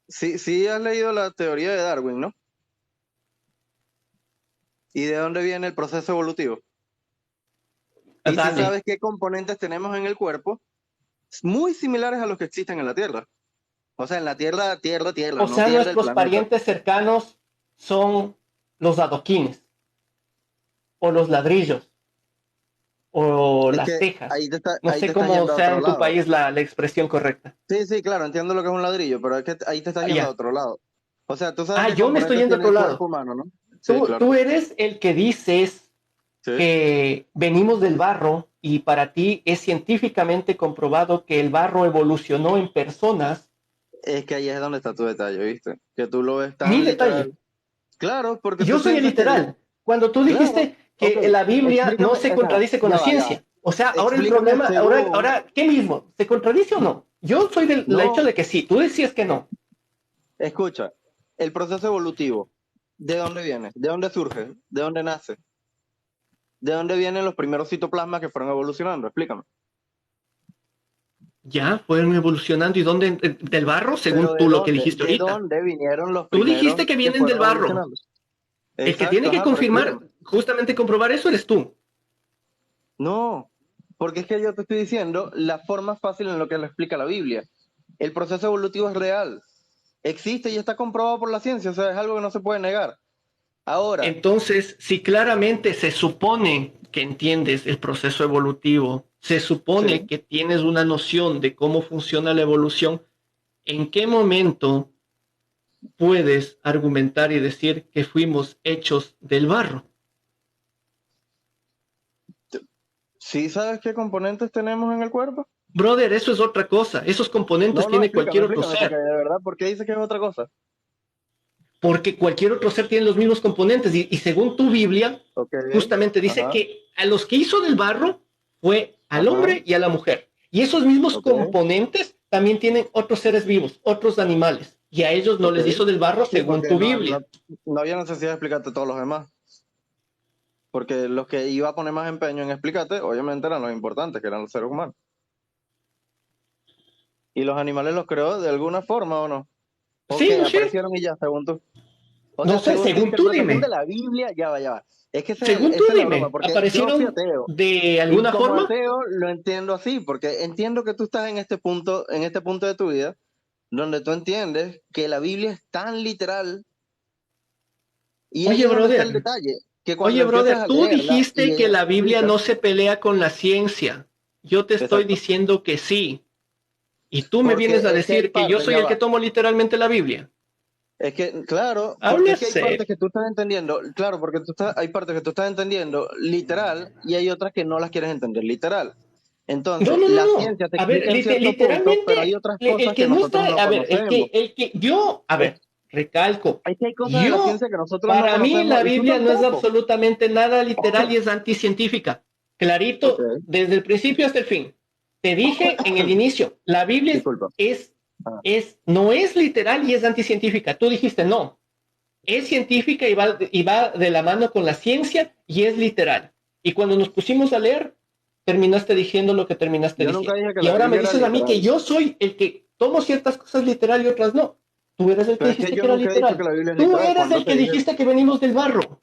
Speaker 1: Sí, sí has leído la teoría de Darwin, ¿no? ¿Y de dónde viene el proceso evolutivo? Y si
Speaker 2: Dale.
Speaker 1: sabes qué componentes tenemos en el cuerpo, muy similares a los que existen en la Tierra. O sea, en la Tierra, Tierra, Tierra,
Speaker 2: O
Speaker 1: no
Speaker 2: sea,
Speaker 1: Tierra el
Speaker 2: nuestros
Speaker 1: planeta.
Speaker 2: parientes cercanos son los adoquines, o los ladrillos, o
Speaker 1: Es
Speaker 2: las
Speaker 1: que
Speaker 2: tejas. No
Speaker 1: ahí
Speaker 2: sé
Speaker 1: te estás
Speaker 2: cómo
Speaker 1: yendo a
Speaker 2: sea
Speaker 1: otro
Speaker 2: en tu
Speaker 1: lado.
Speaker 2: país la expresión correcta.
Speaker 1: Sí, sí, claro, entiendo lo que es un ladrillo, pero es que ahí te estás
Speaker 2: Ah,
Speaker 1: yendo a
Speaker 2: ya.
Speaker 1: otro lado. O sea, tú sabes
Speaker 2: Ah,
Speaker 1: qué
Speaker 2: yo me estoy
Speaker 1: componentes
Speaker 2: yendo a
Speaker 1: tiene
Speaker 2: otro
Speaker 1: el cuerpo
Speaker 2: lado.
Speaker 1: humano, ¿no? Sí,
Speaker 2: Tú,
Speaker 1: claro.
Speaker 2: tú eres el que dices
Speaker 1: Sí.
Speaker 2: que venimos del barro y para ti es científicamente comprobado que el barro evolucionó en personas.
Speaker 1: Es que ahí es donde está tu detalle, ¿viste? Que tú lo ves
Speaker 2: Mi
Speaker 1: tan
Speaker 2: detalle.
Speaker 1: literal. Claro, porque
Speaker 2: Yo
Speaker 1: tú
Speaker 2: soy el
Speaker 1: piensas que,
Speaker 2: literal. Cuando tú
Speaker 1: claro,
Speaker 2: dijiste
Speaker 1: ok,
Speaker 2: que la Biblia no
Speaker 1: explícame,
Speaker 2: se
Speaker 1: o sea,
Speaker 2: contradice con la
Speaker 1: ya va.
Speaker 2: ciencia. O sea, ahora el
Speaker 1: Explícame
Speaker 2: problema,
Speaker 1: según,
Speaker 2: ¿qué mismo? ¿Se contradice o no? Yo soy del hecho
Speaker 1: no,
Speaker 2: de que sí. Tú decías que no.
Speaker 1: escucha, el proceso evolutivo, ¿de dónde viene? ¿De dónde surge? ¿De dónde nace? ¿De dónde vienen los primeros citoplasmas que fueron evolucionando? Explícame.
Speaker 2: Ya fueron evolucionando. ¿Y dónde? Del barro,
Speaker 1: Pero
Speaker 2: según tú lo que dijiste
Speaker 1: ¿De
Speaker 2: ahorita.
Speaker 1: dónde vinieron los
Speaker 2: Tú
Speaker 1: primeros
Speaker 2: dijiste que
Speaker 1: que
Speaker 2: vienen del
Speaker 1: fueron
Speaker 2: barro.
Speaker 1: evolucionando?
Speaker 2: El que tiene
Speaker 1: Exacto,
Speaker 2: que
Speaker 1: ajá, pero
Speaker 2: confirmar,
Speaker 1: explícame.
Speaker 2: justamente comprobar eso, eres tú.
Speaker 1: No, porque es que yo te estoy diciendo la forma fácil en lo que lo explica la Biblia. El proceso evolutivo es real, existe y está comprobado por la ciencia, o sea, es algo que no se puede negar. Ahora,
Speaker 2: Entonces, si claramente se supone que entiendes el proceso evolutivo, se
Speaker 1: sí,
Speaker 2: supone que tienes una noción de cómo funciona la evolución, ¿en qué momento puedes argumentar y decir que fuimos hechos del barro?
Speaker 1: ¿sí sabes qué componentes tenemos en el cuerpo?
Speaker 2: Brother, eso es otra cosa. Esos componentes
Speaker 1: No, no,
Speaker 2: tiene
Speaker 1: explícame,
Speaker 2: cualquier otro
Speaker 1: explícame, porque
Speaker 2: ser.
Speaker 1: de verdad, ¿por qué dices que es otra cosa?
Speaker 2: Porque cualquier otro ser tiene los mismos componentes. Y según tu Biblia,
Speaker 1: Ok,
Speaker 2: justamente dice
Speaker 1: ajá,
Speaker 2: que a los que hizo del barro fue al
Speaker 1: ajá,
Speaker 2: hombre y a la mujer. Y esos mismos
Speaker 1: ok,
Speaker 2: componentes también tienen otros seres vivos, otros animales. Y a ellos no
Speaker 1: ok.
Speaker 2: les hizo del barro
Speaker 1: Sí,
Speaker 2: según
Speaker 1: porque
Speaker 2: tu Biblia.
Speaker 1: no había necesidad de explicarte todos los demás, porque los que iba a poner más empeño en explicarte, obviamente eran los importantes, que eran los seres humanos. ¿Y los animales los creó de alguna forma o no? ¿O
Speaker 2: Sí,
Speaker 1: qué?
Speaker 2: ¿no es cierto?
Speaker 1: Aparecieron y ya, según tú. O
Speaker 2: No
Speaker 1: sea,
Speaker 2: sé,
Speaker 1: según tu
Speaker 2: según tú
Speaker 1: interpretación de
Speaker 2: dime.
Speaker 1: la Biblia, ya va, ya va. Es que
Speaker 2: Según tú
Speaker 1: esa es la broma,
Speaker 2: dime,
Speaker 1: porque yo fui
Speaker 2: ¿aparecieron
Speaker 1: ateo.
Speaker 2: de
Speaker 1: Y
Speaker 2: alguna
Speaker 1: como
Speaker 2: forma?
Speaker 1: ateo lo entiendo así, porque entiendo que tú estás en este punto de tu vida, donde tú entiendes que la Biblia es tan literal, y ahí
Speaker 2: Oye,
Speaker 1: es donde está el
Speaker 2: brother,
Speaker 1: detalle, que cuando
Speaker 2: oye,
Speaker 1: empiezas
Speaker 2: brother,
Speaker 1: a
Speaker 2: tú
Speaker 1: leerla y
Speaker 2: dijiste que
Speaker 1: ella te
Speaker 2: la Biblia
Speaker 1: explica,
Speaker 2: no se pelea con la ciencia. Yo te estoy
Speaker 1: exacto,
Speaker 2: diciendo que sí. Y tú me
Speaker 1: porque
Speaker 2: vienes a
Speaker 1: es que hay
Speaker 2: decir que yo
Speaker 1: partes,
Speaker 2: soy
Speaker 1: ya
Speaker 2: el que
Speaker 1: va,
Speaker 2: tomo literalmente la Biblia.
Speaker 1: es que, claro, porque
Speaker 2: Habla
Speaker 1: es que hay partes
Speaker 2: serio.
Speaker 1: que tú estás entendiendo, claro, porque hay partes que tú estás entendiendo literal y hay otras que no las quieres entender literal.
Speaker 2: No,
Speaker 1: Entonces,
Speaker 2: no,
Speaker 1: la
Speaker 2: no.
Speaker 1: ciencia te
Speaker 2: A ver,
Speaker 1: explica en cierto punto, pero hay
Speaker 2: literalmente,
Speaker 1: otras
Speaker 2: el
Speaker 1: cosas
Speaker 2: que
Speaker 1: que
Speaker 2: no
Speaker 1: nosotros
Speaker 2: está,
Speaker 1: no
Speaker 2: a ver,
Speaker 1: conocemos.
Speaker 2: yo, a
Speaker 1: Es,
Speaker 2: ver, recalco,
Speaker 1: es que hay cosas de la
Speaker 2: yo,
Speaker 1: ciencia que nosotros no
Speaker 2: para mí
Speaker 1: conocemos
Speaker 2: la
Speaker 1: y tú
Speaker 2: Biblia no es
Speaker 1: tampoco.
Speaker 2: absolutamente nada literal y es anticientífica.
Speaker 1: Ok,
Speaker 2: Clarito, desde el principio hasta el fin. Te dije en el inicio, la Biblia
Speaker 1: disculpa.
Speaker 2: es,
Speaker 1: Ah,
Speaker 2: no es literal y es anticientífica. Tú dijiste no. Es científica y va de la mano con la ciencia y es literal. Y cuando nos pusimos a leer, terminaste diciendo lo que terminaste
Speaker 1: yo nunca
Speaker 2: diciendo.
Speaker 1: dije que
Speaker 2: Y
Speaker 1: la
Speaker 2: ahora me
Speaker 1: Biblia era
Speaker 2: dices a mí que
Speaker 1: literal.
Speaker 2: yo soy el que tomo ciertas cosas literal y otras no. Tú eres el que
Speaker 1: Pero es que
Speaker 2: dijiste
Speaker 1: yo
Speaker 2: que era
Speaker 1: nunca he dicho que
Speaker 2: literal.
Speaker 1: la Biblia es
Speaker 2: Tú
Speaker 1: literal.
Speaker 2: eres
Speaker 1: Cuando
Speaker 2: el
Speaker 1: te
Speaker 2: que
Speaker 1: dije,
Speaker 2: dijiste que venimos del barro.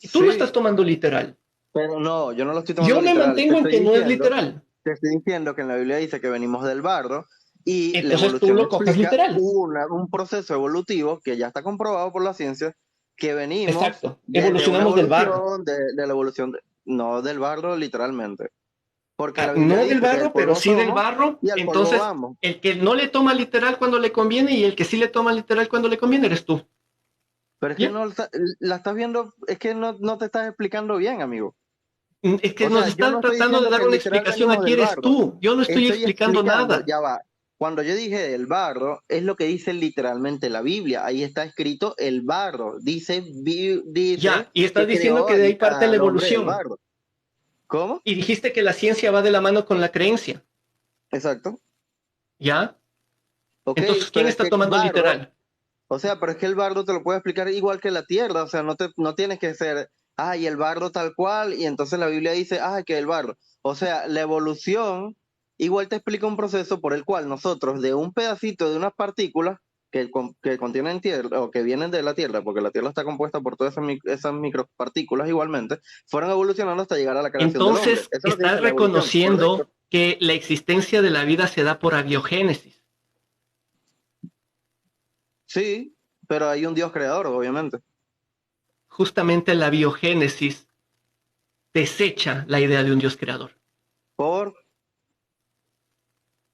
Speaker 2: Y tú lo estás
Speaker 1: sí,
Speaker 2: tomando literal.
Speaker 1: pero no, yo no lo estoy tomando
Speaker 2: Yo me
Speaker 1: literal.
Speaker 2: mantengo en que no es literal.
Speaker 1: Te estoy diciendo que en la Biblia dice que venimos del barro y la
Speaker 2: Entonces tú
Speaker 1: evolución
Speaker 2: lo coges
Speaker 1: explica
Speaker 2: literal.
Speaker 1: un proceso evolutivo que ya está comprobado por la ciencia, que venimos
Speaker 2: Exacto.
Speaker 1: desde una
Speaker 2: Evolucionamos del barro.
Speaker 1: evolución, de la evolución, no del barro literalmente, porque la Biblia
Speaker 2: No del
Speaker 1: dice que del
Speaker 2: barro, pero
Speaker 1: polvo
Speaker 2: sí del
Speaker 1: somos
Speaker 2: barro.
Speaker 1: y al polvo
Speaker 2: Entonces,
Speaker 1: vamos.
Speaker 2: el que no le toma literal cuando le conviene y el que sí le toma literal cuando le conviene eres tú.
Speaker 1: Pero es que
Speaker 2: ¿Ya?
Speaker 1: no la estás viendo, es que no te estás explicando bien, amigo.
Speaker 2: Es que
Speaker 1: O
Speaker 2: nos
Speaker 1: sea, yo
Speaker 2: están
Speaker 1: no estoy
Speaker 2: tratando de
Speaker 1: diciendo
Speaker 2: dar
Speaker 1: que
Speaker 2: una
Speaker 1: literal
Speaker 2: explicación
Speaker 1: venimos
Speaker 2: aquí,
Speaker 1: del
Speaker 2: eres
Speaker 1: barro.
Speaker 2: tú. Yo no estoy
Speaker 1: Estoy
Speaker 2: explicando
Speaker 1: explicando,
Speaker 2: nada.
Speaker 1: ya va. Cuando yo dije el barro, es lo que dice literalmente la Biblia. Ahí está escrito el barro. Dice
Speaker 2: Ya, y estás
Speaker 1: que
Speaker 2: diciendo
Speaker 1: creó
Speaker 2: que de ahí parte la
Speaker 1: al hombre del
Speaker 2: evolución.
Speaker 1: barro. ¿Cómo?
Speaker 2: Y dijiste que la ciencia va de la mano con la creencia.
Speaker 1: Exacto.
Speaker 2: ¿Ya?
Speaker 1: Ok,
Speaker 2: Entonces, ¿quién
Speaker 1: pero es
Speaker 2: está
Speaker 1: que
Speaker 2: tomando
Speaker 1: barro,
Speaker 2: literal?
Speaker 1: o sea, pero es que el barro te lo puede explicar igual que la tierra. O sea, no tienes que ser, ay, el barro tal cual, y entonces la Biblia dice, ay, que el barro. O sea, la evolución igual te explica un proceso por el cual nosotros, de un pedacito de unas partículas que contienen tierra o que vienen de la tierra, porque la tierra está compuesta por todas esas micropartículas igualmente, fueron evolucionando hasta llegar a la creación del hombre.
Speaker 2: Entonces,
Speaker 1: Eso es lo que
Speaker 2: estás
Speaker 1: dice la evolución,
Speaker 2: reconociendo
Speaker 1: ¿correcto?
Speaker 2: que la existencia de la vida se da por abiogénesis.
Speaker 1: Sí, pero hay un Dios creador, obviamente.
Speaker 2: Justamente la biogénesis desecha la idea de un Dios creador.
Speaker 1: Por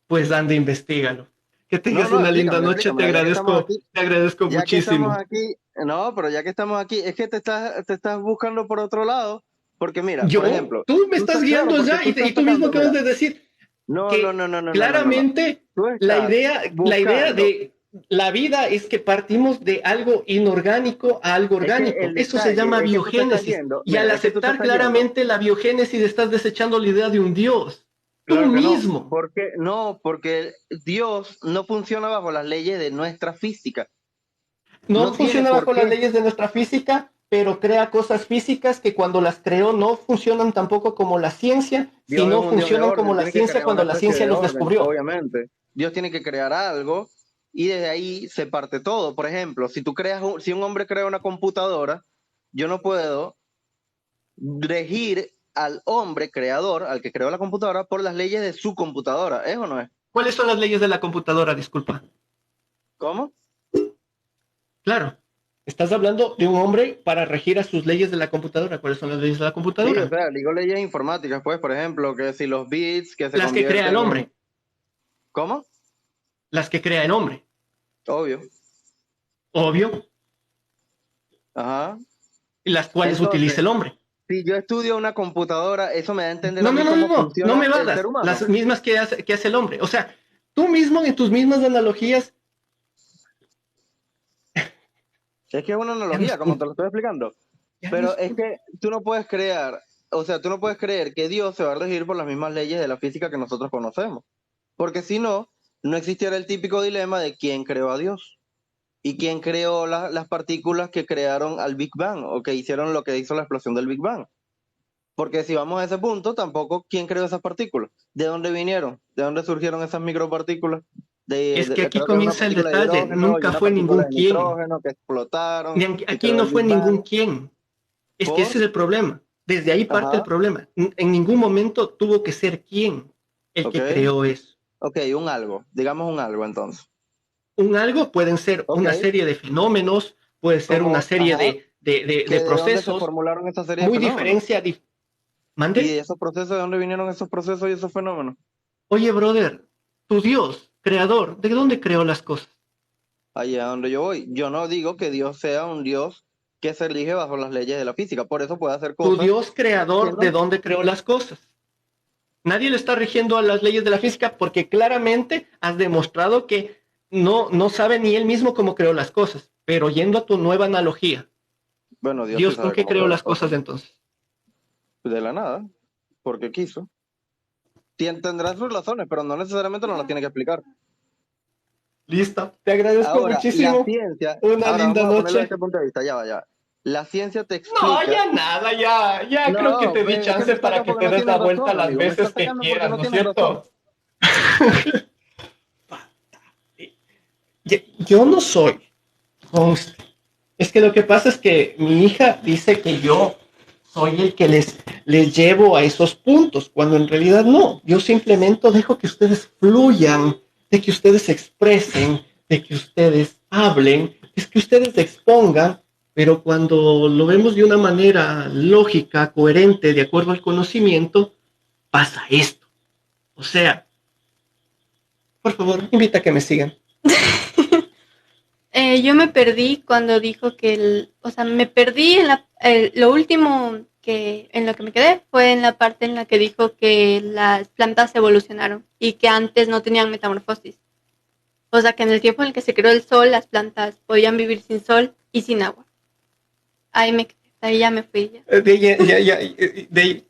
Speaker 2: Pues anda, investigalo. Que
Speaker 1: No,
Speaker 2: tengas
Speaker 1: no,
Speaker 2: una linda noche,
Speaker 1: explícamelo, ya que estamos aquí,
Speaker 2: te agradezco
Speaker 1: ya que estamos
Speaker 2: muchísimo.
Speaker 1: aquí, no, pero ya que estamos aquí, es que te estás buscando por otro lado, porque mira, por
Speaker 2: Yo,
Speaker 1: ejemplo,
Speaker 2: tú me estás
Speaker 1: claro,
Speaker 2: guiando
Speaker 1: porque
Speaker 2: ya
Speaker 1: tú
Speaker 2: y
Speaker 1: estás
Speaker 2: tú mismo
Speaker 1: sacando,
Speaker 2: acabas
Speaker 1: mira,
Speaker 2: de decir
Speaker 1: no, no, no,
Speaker 2: que
Speaker 1: no, no, no, no, no, no,
Speaker 2: claramente
Speaker 1: tú estás
Speaker 2: la idea
Speaker 1: buscando,
Speaker 2: de la vida es que partimos de algo inorgánico a algo
Speaker 1: es que
Speaker 2: orgánico.
Speaker 1: el
Speaker 2: Eso se llama
Speaker 1: detalle, es que tú te estás
Speaker 2: biogénesis.
Speaker 1: yendo,
Speaker 2: Y al
Speaker 1: mira, es que tú te
Speaker 2: aceptar
Speaker 1: estás yendo,
Speaker 2: claramente la biogénesis estás desechando la idea de un Dios. Tú
Speaker 1: claro que no,
Speaker 2: mismo.
Speaker 1: porque Dios no funciona bajo las leyes de nuestra física,
Speaker 2: No
Speaker 1: no tiene
Speaker 2: funciona
Speaker 1: por
Speaker 2: bajo las
Speaker 1: qué,
Speaker 2: leyes de nuestra física, pero crea cosas físicas que cuando las creó no funcionan tampoco como la ciencia,
Speaker 1: Dios es
Speaker 2: sino
Speaker 1: un Dios de
Speaker 2: funcionan como
Speaker 1: orden,
Speaker 2: la
Speaker 1: tiene que
Speaker 2: ciencia
Speaker 1: crear una
Speaker 2: cuando la
Speaker 1: especie
Speaker 2: ciencia
Speaker 1: de
Speaker 2: los
Speaker 1: orden,
Speaker 2: descubrió.
Speaker 1: obviamente. Dios tiene que crear algo y desde ahí se parte todo. Por ejemplo, si un hombre crea una computadora, yo no puedo regir al hombre creador, al que creó la computadora, por las leyes de su computadora. ¿Es o no es?
Speaker 2: ¿Cuáles son las leyes de la computadora? Disculpa.
Speaker 1: ¿Cómo?
Speaker 2: Claro, estás hablando de un hombre para regir a sus leyes de la computadora. ¿Cuáles son las leyes de la
Speaker 1: Sí, o
Speaker 2: computadora?
Speaker 1: sea, digo leyes informáticas, pues, por ejemplo, que si los bits que se
Speaker 2: Las que crea el
Speaker 1: convierten en...
Speaker 2: hombre,
Speaker 1: ¿Cómo?
Speaker 2: las que crea el hombre.
Speaker 1: Obvio.
Speaker 2: Obvio,
Speaker 1: Ajá.
Speaker 2: y las cuales utiliza
Speaker 1: Entonces,
Speaker 2: el hombre.
Speaker 1: si yo estudio una computadora, eso me da a entender a
Speaker 2: No, no,
Speaker 1: mí
Speaker 2: no, no,
Speaker 1: cómo
Speaker 2: no, no
Speaker 1: funciona
Speaker 2: me
Speaker 1: el ser
Speaker 2: vadas.
Speaker 1: humano.
Speaker 2: Las mismas que hace el hombre. O sea, tú mismo en tus mismas analogías.
Speaker 1: Es que es una
Speaker 2: Ya no,
Speaker 1: analogía, como te lo estoy explicando.
Speaker 2: ya no
Speaker 1: Pero es
Speaker 2: escucho.
Speaker 1: que tú no puedes crear, o sea, tú no puedes creer que Dios se va a regir por las mismas leyes de la física que nosotros conocemos. Porque si no, no existiera el típico dilema de quién creó a Dios y quién creó las partículas que crearon al Big Bang o que hicieron lo que hizo la explosión del Big Bang. Porque si vamos a ese punto, tampoco quién creó esas partículas, de dónde vinieron, de dónde surgieron esas micropartículas.
Speaker 2: Es que aquí
Speaker 1: Creo que es una
Speaker 2: comienza el
Speaker 1: partícula de
Speaker 2: detalle.
Speaker 1: hidrógeno y
Speaker 2: Nunca
Speaker 1: una
Speaker 2: fue
Speaker 1: partícula
Speaker 2: ningún
Speaker 1: de
Speaker 2: quién.
Speaker 1: nitrógeno que explotaron y
Speaker 2: Aquí
Speaker 1: creó
Speaker 2: no
Speaker 1: el
Speaker 2: fue
Speaker 1: Big
Speaker 2: ningún
Speaker 1: Bang.
Speaker 2: quién. Es que
Speaker 1: ¿Por?
Speaker 2: ese es el problema. Desde ahí parte el
Speaker 1: Ajá,
Speaker 2: problema. En ningún momento tuvo que ser quién el
Speaker 1: ok.
Speaker 2: que creó eso.
Speaker 1: Ok, un algo, digamos un algo entonces.
Speaker 2: Un algo pueden ser
Speaker 1: Ok,
Speaker 2: una serie de fenómenos, puede ser una
Speaker 1: como,
Speaker 2: serie
Speaker 1: ajá,
Speaker 2: de
Speaker 1: que de dónde se
Speaker 2: procesos
Speaker 1: formularon esa serie de
Speaker 2: muy
Speaker 1: fenómenos.
Speaker 2: diferencia.
Speaker 1: Y de
Speaker 2: Mande,
Speaker 1: esos procesos, ¿de dónde vinieron esos procesos y esos fenómenos?
Speaker 2: oye, brother, tu Dios, creador, ¿de dónde creó las cosas?
Speaker 1: Allá donde yo voy. Yo no digo que Dios sea un Dios que se rige bajo las leyes de la física, por eso puede hacer
Speaker 2: Tu
Speaker 1: cosas
Speaker 2: Dios
Speaker 1: que
Speaker 2: creador, ¿de
Speaker 1: no.
Speaker 2: dónde creó las cosas? Nadie le está rigiendo a las leyes de la física porque claramente has demostrado que no sabe ni él mismo cómo creó las cosas. Pero yendo a tu nueva analogía,
Speaker 1: Bueno, Dios sí
Speaker 2: ¿Dios con
Speaker 1: sabe
Speaker 2: qué
Speaker 1: cómo
Speaker 2: creó
Speaker 1: crear las
Speaker 2: las
Speaker 1: cosas.
Speaker 2: cosas entonces?
Speaker 1: De la nada, porque quiso. Tendrá sus razones, pero no necesariamente nos las tiene que explicar.
Speaker 2: Listo, te agradezco
Speaker 1: Ahora, la
Speaker 2: muchísimo.
Speaker 1: ciencia,
Speaker 2: Una
Speaker 1: ahora
Speaker 2: linda
Speaker 1: vamos a ponerlo desde
Speaker 2: noche.
Speaker 1: este punto de vista, ya va, ya va. La ciencia te
Speaker 2: No,
Speaker 1: explica.
Speaker 2: ya nada, ya creo que
Speaker 1: No,
Speaker 2: te di
Speaker 1: es que me
Speaker 2: chance para
Speaker 1: sacas
Speaker 2: que
Speaker 1: porque
Speaker 2: te
Speaker 1: no
Speaker 2: des la
Speaker 1: tienes
Speaker 2: vuelta
Speaker 1: razón,
Speaker 2: las
Speaker 1: amigo. Me estás
Speaker 2: veces que
Speaker 1: sacando porque
Speaker 2: quieras,
Speaker 1: no
Speaker 2: ¿no es
Speaker 1: tienes razón.
Speaker 2: cierto? Ya yo no soy. Conste. Es que lo que pasa es que mi hija dice que yo soy el que les llevo a esos puntos, cuando en realidad no. Yo simplemente dejo que ustedes fluyan, de que ustedes se expresen, de que ustedes hablen, es que ustedes se expongan, pero cuando lo vemos de una manera lógica, coherente, de acuerdo al conocimiento, pasa esto. O sea, por favor, invita a que me sigan.
Speaker 3: Yo me perdí cuando dijo que o sea, me perdí en lo último que en lo que me quedé fue en la parte en la que dijo que las plantas evolucionaron y que antes no tenían metamorfosis. O sea, que en el tiempo en el que se creó el sol, las plantas podían vivir sin sol y sin agua. Ahí me quedé, ahí ya me fui. Ya.
Speaker 2: De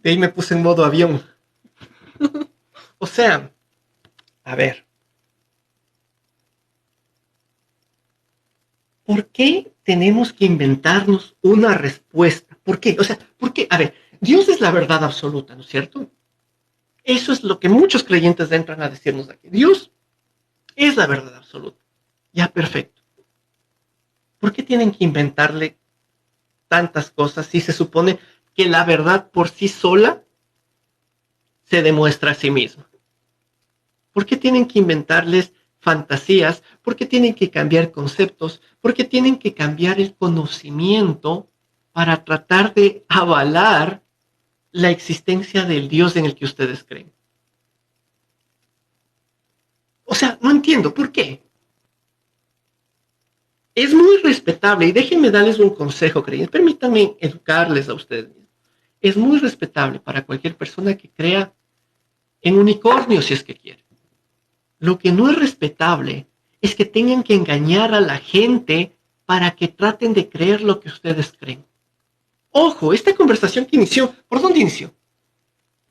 Speaker 2: ahí me puse en modo avión. O sea, a ver. ¿Por qué tenemos que inventarnos una respuesta? ¿Por qué? O sea, ¿por qué? A ver, Dios es la verdad absoluta, ¿no es cierto? Eso es lo que muchos creyentes entran a decirnos aquí. Dios es la verdad absoluta. Ya, perfecto. ¿Por qué tienen que inventarle tantas cosas si se supone que la verdad por sí sola se demuestra a sí misma? ¿Por qué tienen que inventarles fantasías? ¿Por qué tienen que cambiar conceptos? ¿Por qué tienen que cambiar el conocimiento para tratar de avalar la existencia del Dios en el que ustedes creen? O sea, no entiendo, ¿por qué? Es muy respetable, y déjenme darles un consejo, creyentes, permítanme educarles a ustedes. Es muy respetable para cualquier persona que crea en unicornios si es que quiere. Lo que no es respetable es que tengan que engañar a la gente para que traten de creer lo que ustedes creen. Ojo, esta conversación que inició, ¿por dónde inició?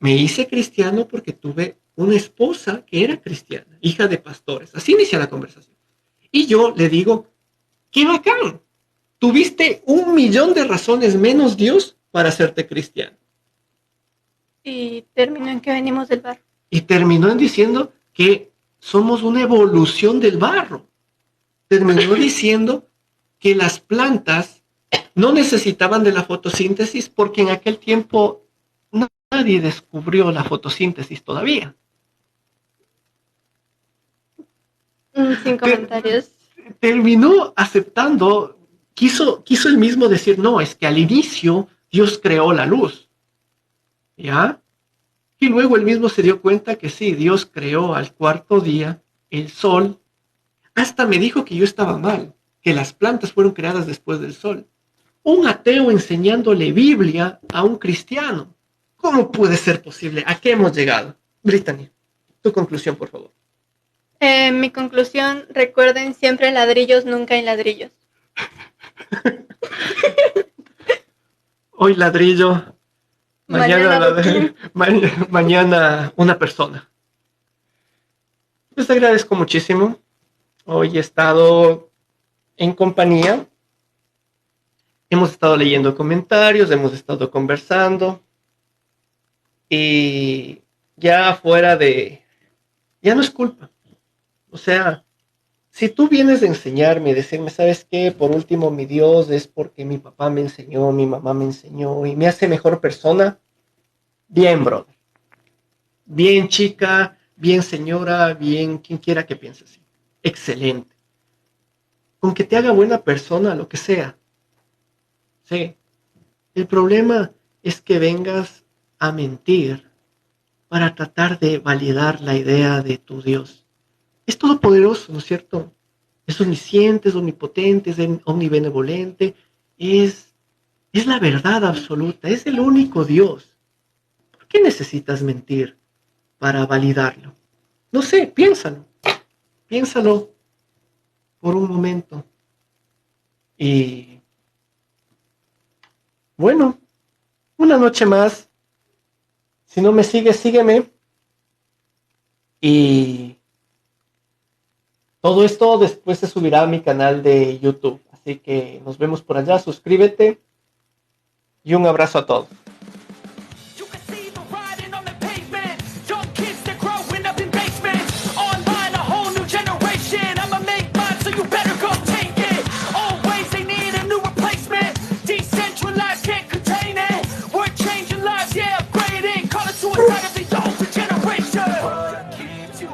Speaker 2: Me hice cristiano porque tuve una esposa que era cristiana, hija de pastores. Así inicia la conversación. Y yo le digo, ¡qué bacán! Tuviste 1.000.000 de razones menos Dios para hacerte cristiano.
Speaker 3: Y terminó en que venimos del barro.
Speaker 2: Y terminó en diciendo que somos una evolución del barro. Terminó diciendo que las plantas no necesitaban de la fotosíntesis porque en aquel tiempo nadie descubrió la fotosíntesis todavía.
Speaker 3: Sin comentarios.
Speaker 2: Terminó aceptando, quiso él mismo decir, no, es que al inicio Dios creó la luz. ¿Ya? Y luego él mismo se dio cuenta que sí, Dios creó al cuarto día el sol. Hasta me dijo que yo estaba mal, que las plantas fueron creadas después del sol. Un ateo enseñándole Biblia a un cristiano. ¿Cómo puede ser posible? ¿A qué hemos llegado? Brittany, tu conclusión, por favor.
Speaker 3: Mi conclusión, recuerden siempre ladrillos, nunca hay ladrillos.
Speaker 2: Hoy ladrillo, mañana una persona. Les agradezco muchísimo. Hoy he estado en compañía. Hemos estado leyendo comentarios, hemos estado conversando. Y ya fuera de... Ya no es culpa. O sea, si tú vienes a enseñarme, decirme, ¿sabes qué? Por último, mi Dios es porque mi papá me enseñó, mi mamá me enseñó y me hace mejor persona. Bien, brother. Bien, chica, bien, señora, bien, quien quiera que piense así. Excelente. Con que te haga buena persona, lo que sea. Sí. El problema es que vengas a mentir para tratar de validar la idea de tu Dios. Es todopoderoso, ¿no es cierto? Es omnisciente, es omnipotente, es omnibenevolente, es la verdad absoluta, es el único Dios. ¿Por qué necesitas mentir para validarlo? No sé, piénsalo por un momento. Y bueno, una noche más. Si no me sigues, sígueme. Y todo esto después se subirá a mi canal de YouTube. Así que nos vemos por allá. Suscríbete. Y un abrazo a todos. Young kids, they're growing up in basements. Online, a whole new generation. I'ma make my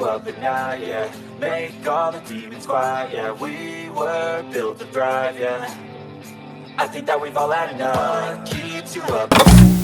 Speaker 4: up at night, yeah. Make all the demons quiet, yeah. We were built to thrive, yeah. I think that we've all had enough. What keeps you up?